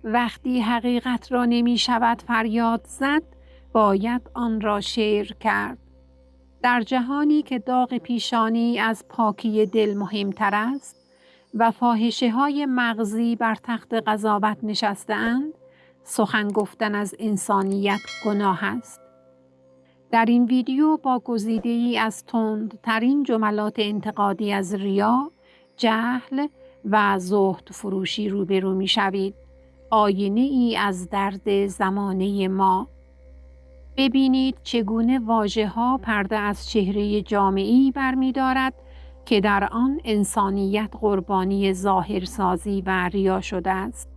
وقتی حقیقت را نمی شود فریاد زد، باید آن را شعر کرد. در جهانی که داغ پیشانی از پاکی دل مهمتر است و فاحشه‌های مغزی بر تخت قضاوت نشسته‌اند، سخن گفتن از انسانیت گناه است. در این ویدیو با گزیده‌ای از تندترین جملات انتقادی از ریا، جهل و زهد فروشی روبرو می‌شوید. آینه‌ای از درد زمانه ما. ببینید چگونه واژه‌ها پرده از چهره جامعه‌ای برمی‌دارد که در آن انسانیت قربانی ظاهرسازی و ریا شده است.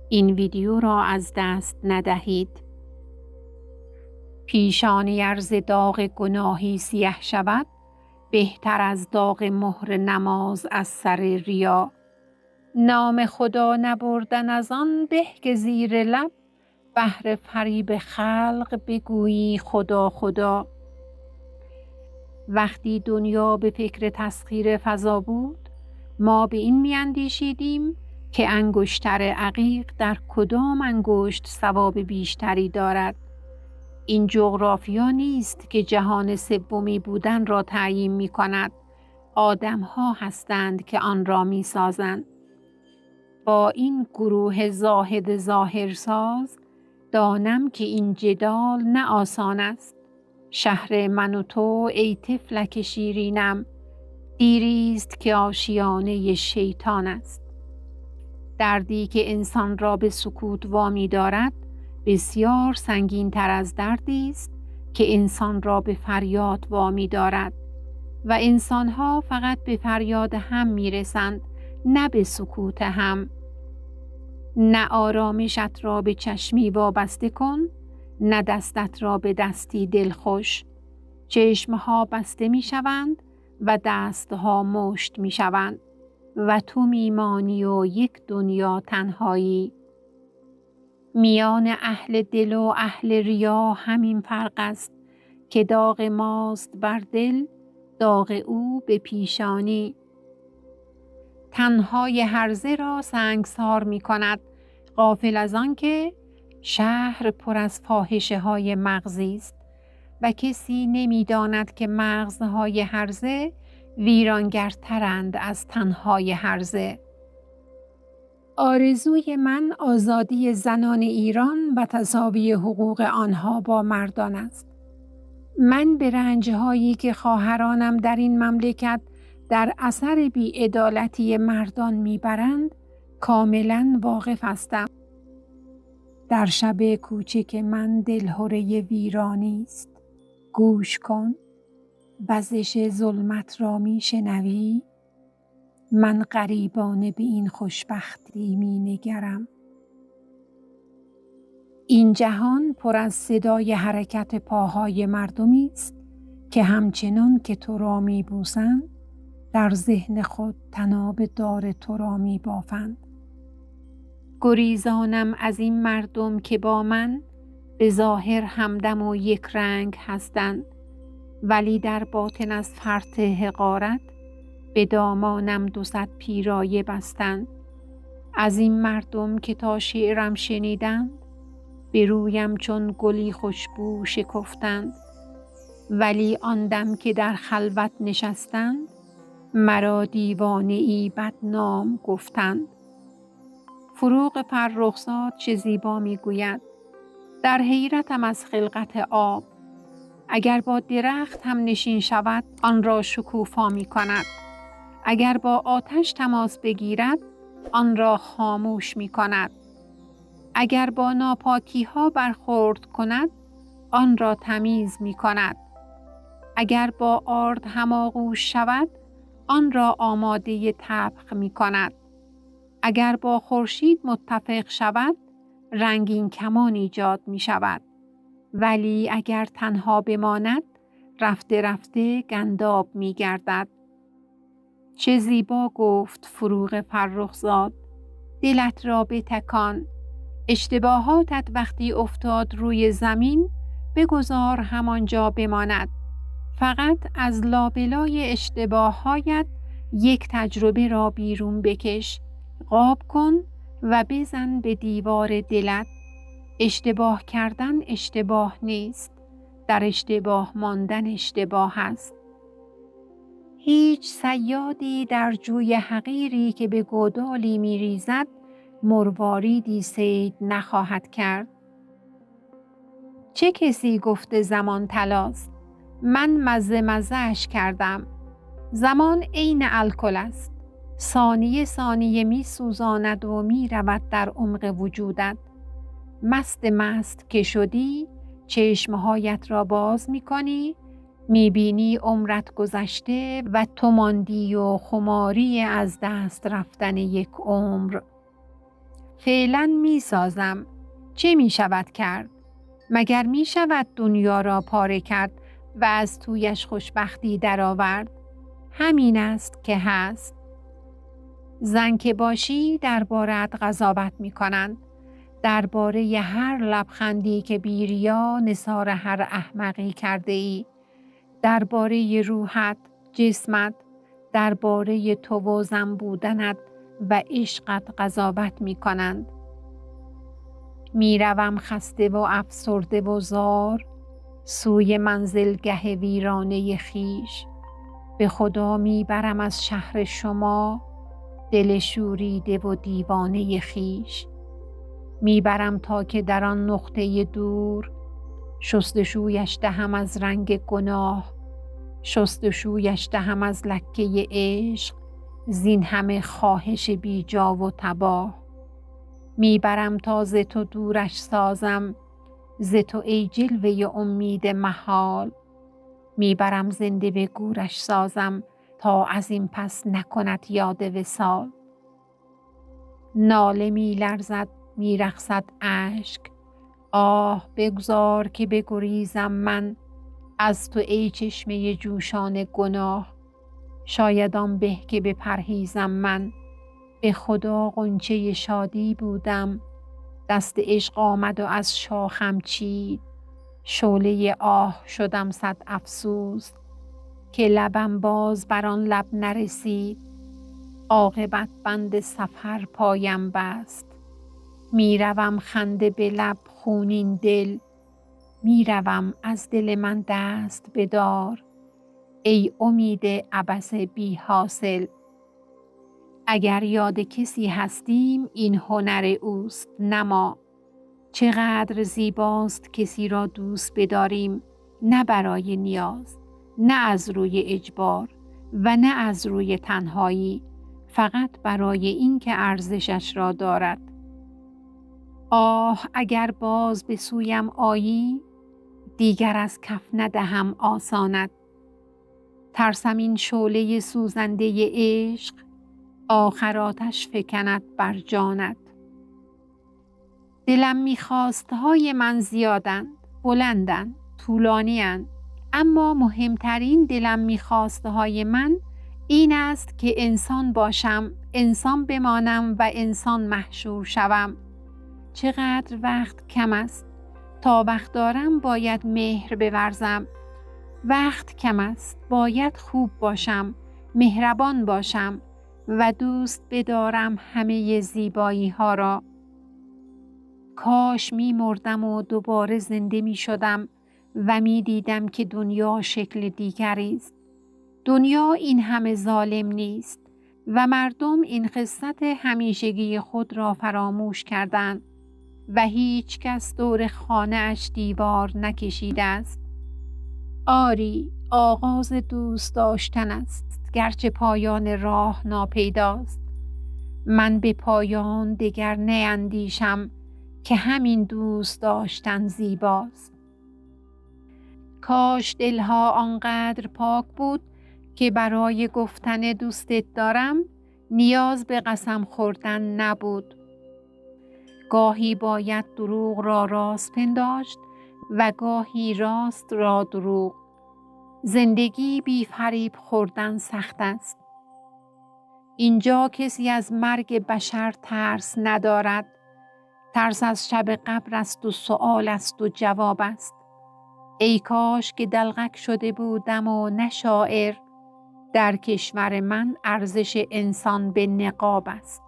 این ویدیو را از دست ندهید. پیشانی ارز داغ گناهی سیه شود، بهتر از داغ مهر نماز از سر ریا. نام خدا نبردن از آن به که زیر لب، بهر فریب خلق بگویی خدا خدا. وقتی دنیا به فکر تسخیر فضا بود، ما به این میاندیشیدیم که انگشتر عقیق در کدام انگشت ثواب بیشتری دارد. این جغرافیا نیست که جهان سومی بودن را تعیین می کند. آدم ها هستند که آن را می سازند. با این گروه زاهد ظاهرساز دانم که این جدال نه آسان است. شهر من و تو ای طفلک شیرینم، دیریست که آشیانه شیطان است. دردی که انسان را به سکوت وامی دارد بسیار سنگین تر از دردی است که انسان را به فریاد وامی دارد و انسانها فقط به فریاد هم میرسند، نه به سکوت هم. نه آرامشت را به چشمی وابسته کن، نه دستت را به دستی دلخوش. چشمها بسته می شوند و دستها مشت می شوند و تو میمانی و یک دنیا تنهایی. میان اهل دل و اهل ریا همین فرق است که داغ ماست بر دل، داغ او به پیشانی. تنهای هرزه را سنگسار می کند، غافل از آن که شهر پر از فاحشه های مغزی است و کسی نمی داند که مغزهای هرزه ویرانگرترند از تنهای هرزه. آرزوی من آزادی زنان ایران و تساوی حقوق آنها با مردان است. من به رنجهایی که خواهرانم در این مملکت در اثر بی‌عدالتی مردان میبرند کاملا واقف هستم. در شب کوچک من دلهره ویرانی است. گوش کن، وزش ظلمت را میشنوی؟ من غریبانه به این خوشبختی مینگرم. این جهان پر از صدای حرکت پاهای مردمی است که همچنان که تو را میبوسند در ذهن خود طناب دار تو را میبافند. گریزانم از این مردم که با من به ظاهر همدم و یک رنگ هستند، ولی در باطن از فرط حقارت به دامانم 200 پیرایه بستند. از این مردم که تا شعرم شنیدند به رویم چون گلی خوشبو شکفتند، ولی آن دم که در خلوت نشستند مرا دیوانه ای بدنام گفتند. فروغ فرخزاد چه زیبا میگوید: در حیرتم از خلقت آب، اگر با درخت هم نشین شود آن را شکوفا می کند، اگر با آتش تماس بگیرد آن را خاموش می کند، اگر با ناپاکی ها برخورد کند آن را تمیز می کند، اگر با آرد هماغوش شود آن را آماده طبخ می کند، اگر با خورشید متفق شود رنگین کمان ایجاد می شود، ولی اگر تنها بماند رفته رفته گنداب می گردد. چه زیبا گفت فروغ فرخزاد. دلت را بتکان. اشتباهاتت وقتی افتاد روی زمین بگذار همانجا بماند. فقط از لابلای اشتباههایت یک تجربه را بیرون بکش، قاب کن و بزن به دیوار دلت. اشتباه کردن اشتباه نیست، در اشتباه ماندن اشتباه است. هیچ صیادی در جوی حقیری که به گودالی می ریزد مرواریدی صید نخواهد کرد. چه کسی گفته زمان طلاست؟ من مزه اش کردم. زمان عین الکل است. ثانیه ثانیه می سوزاند و می رود در عمق وجودت. مست که شدی، چشمهایت را باز می کنی، می بینی عمرت گذشته و تو ماندی و خماری از دست رفتن یک عمر. فعلا می سازم. چه می شود کرد؟ مگر می شود دنیا را پاره کرد و از تویش خوشبختی درآورد؟ همین است که هست. زن که باشی درباره‌ات قضاوت می کنند. درباره هر لبخندی که بیریا نثار هر احمقی کرده ای. درباره روحت، جسمت، درباره تو و زن بودنت و عشقت قضاوت می کنند. می روم خسته و افسرده و زار سوی منزلگه ویرانه خیش. به خدا می برم از شهر شما دل شوریده و دیوانه خیش. می برم تا که در آن نقطه دور شستشویش دهم از رنگ گناه، شستشویش دهم از لکه عشق، زین همه خواهش بیجا و تباه. می برم تا ز تو دورش سازم، ز تو ای جلوه امید محال. می برم زنده به گورش سازم تا از این پس نکند یاد وصال. ناله می لرزد، می رقصد اشک، آه بگذار که بگریزم من از تو ای چشمه جوشان گناه. شاید آن به که بپرهیزم من، به خدا غنچه شادی بودم. دست عشق آمد و از شاخم چید، شعله آه شدم صد افسوس که لبم باز بر آن لب نرسید. عاقبت بند سفر پایم بست. می روم خنده به لب خونین دل، می روم از دل من دست بدار ای امید عبث بی حاصل. اگر یاد کسی هستیم این هنر اوست نه ما. چقدر زیباست کسی را دوست بداریم، نه برای نیاز، نه از روی اجبار و نه از روی تنهایی، فقط برای این که ارزشش را دارد. آه اگر باز به سویم آیی دیگر از کف ندهم آسانت. ترسم این شعله سوزنده عشق آخر آتش فکند بر جانت. دلم میخواستهای من زیادند، بلندند، طولانی‌اند، اما مهمترین دلم میخواستهای من این است که انسان باشم، انسان بمانم و انسان محشور شوم. چقدر وقت کم است. تا وقت دارم باید مهر بورزم. وقت کم است. باید خوب باشم، مهربان باشم و دوست بدارم همه زیبایی ها را. کاش می مردم و دوباره زنده می شدم و می دیدم که دنیا شکل دیگری است. دنیا این همه ظالم نیست و مردم این قصت همیشگی خود را فراموش کردند و هیچ کس دور خانه اش دیوار نکشیده است. آری، آغاز دوست داشتن است، گرچه پایان راه ناپیداست. من به پایان دگر نیندیشم که همین دوست داشتن زیباست. کاش دلها آنقدر پاک بود که برای گفتن دوستت دارم نیاز به قسم خوردن نبود. گاهی باید دروغ را راست پنداشت و گاهی راست را دروغ. زندگی بی فریب خوردن سخت است. اینجا کسی از مرگ بشر ترس ندارد. ترس از شب قبر است و سؤال است و جواب است. ای کاش که دلقک شده بودم و نه شاعر. در کشور من ارزش انسان به نقاب است.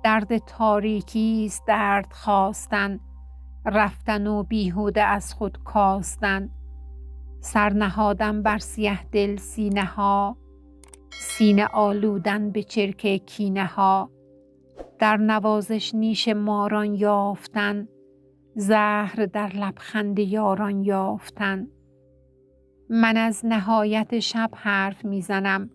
درد تاریکی است درد خواستن، رفتن و بیهوده از خود کاستن. سر نهادن بر سیه دل سینه ها، سینه آلودن به چرک کینه ها. در نوازش نیش ماران یافتن، زهر در لبخند یاران یافتن. من از نهایت شب حرف میزنم،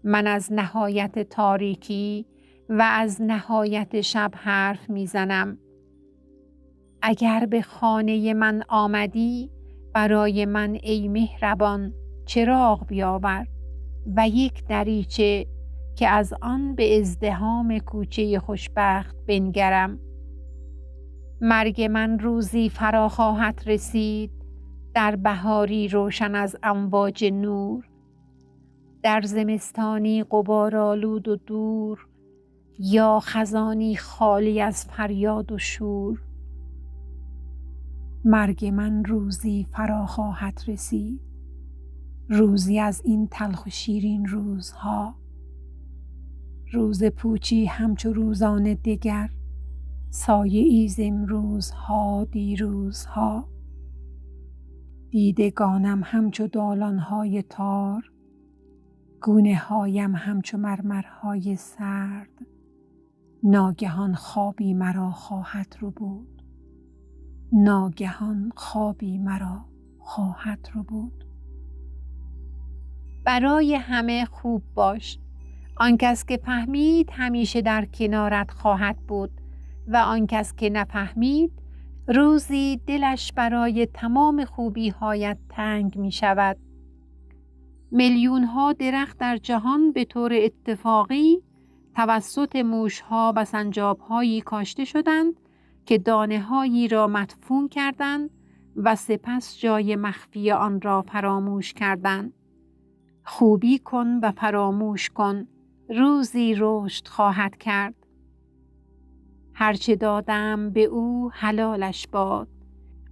من از نهایت تاریکی و از نهایت شب حرف میزنم. اگر به خانه من آمدی، برای من ای مهربان چراغ بیاور و یک دریچه که از آن به ازدحام کوچه خوشبخت بنگرم. مرگ من روزی فرا خواهد رسید، در بهاری روشن از امواج نور، در زمستانی غبارآلود و دور، یا خزانی خالی از فریاد و شور. مرگ من روزی فرا خواهد رسید، روزی از این تلخ و شیرین روزها. روز پوچی همچو روزان دگر، سایه ای ز امروزها دیروزها. دیدگانم همچو دالانهای تار، گونه هایم همچو مرمرهای سرد. ناگهان خوابی مرا خواهد ربود، ناگهان خوابی مرا خواهد ربود. برای همه خوب باش. آن کس که فهمید همیشه در کنارت خواهد بود و آن کس که نفهمید روزی دلش برای تمام خوبی هایت تنگ می شود. میلیون ها درخت در جهان به طور اتفاقی توسط موشها و سنجابهایی کاشته شدند که دانه هایی را مدفون کردند و سپس جای مخفی آن را فراموش کردند. خوبی کن و فراموش کن، روزی رشد خواهد کرد. هرچه دادم به او حلالش باد،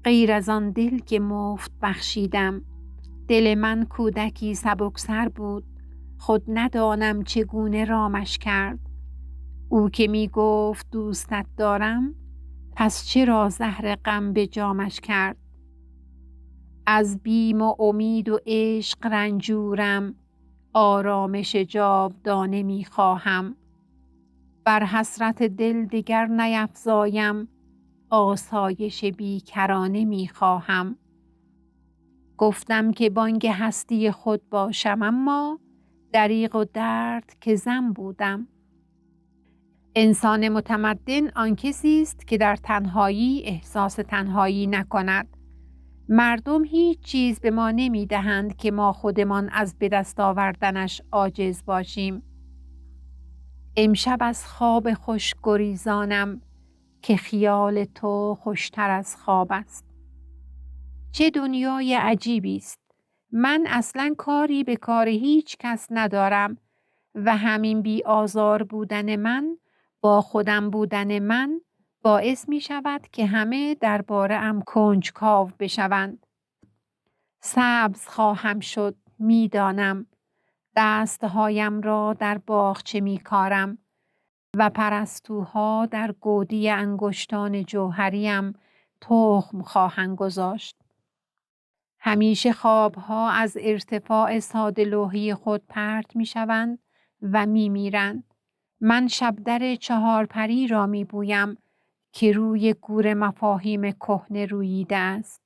غیر از آن دل که مفت بخشیدم. دل من کودکی سبکسر بود، خود ندانم چگونه رامش کرد. او که می گفت دوستت دارم، پس چرا زهر غم به جامش کرد. از بیم و امید و عشق رنجورم، آرامش جاودانه می خواهم. بر حسرت دل دگر نیفزایم، آسایش بیکرانه می خواهم. گفتم که بانگ هستی خود باشم، اما دریغ و درد که زن بودم. انسان متمدن آن کسی است که در تنهایی احساس تنهایی نکند. مردم هیچ چیز به ما نمی دهند که ما خودمان از به دست آوردنش عاجز باشیم. امشب از خواب خوش گریزانم که خیال تو خوشتر از خواب است. چه دنیای عجیبی است. من اصلا کاری به کار هیچ کس ندارم و همین بی آزار بودن من، با خودم بودن من، باعث می شود که همه درباره ام کنجکاو بشوند. سبز خواهم شد، می دانم. دستهایم را در باغچه می کارم و پرستوها در گودی انگشتان جوهریم تخم خواهند گذاشت. همیشه خوابها از ارتفاع ساده لوحی خود پرت می شوند و می میرند. من شبدر چهارپری را می بویم که روی گور مفاهیم کهنه روییده است.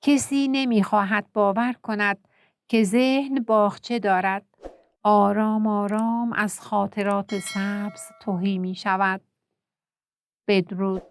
کسی نمی خواهد باور کند که ذهن باغچه دارد. آرام آرام از خاطرات سبز تهی می شود. بدرود.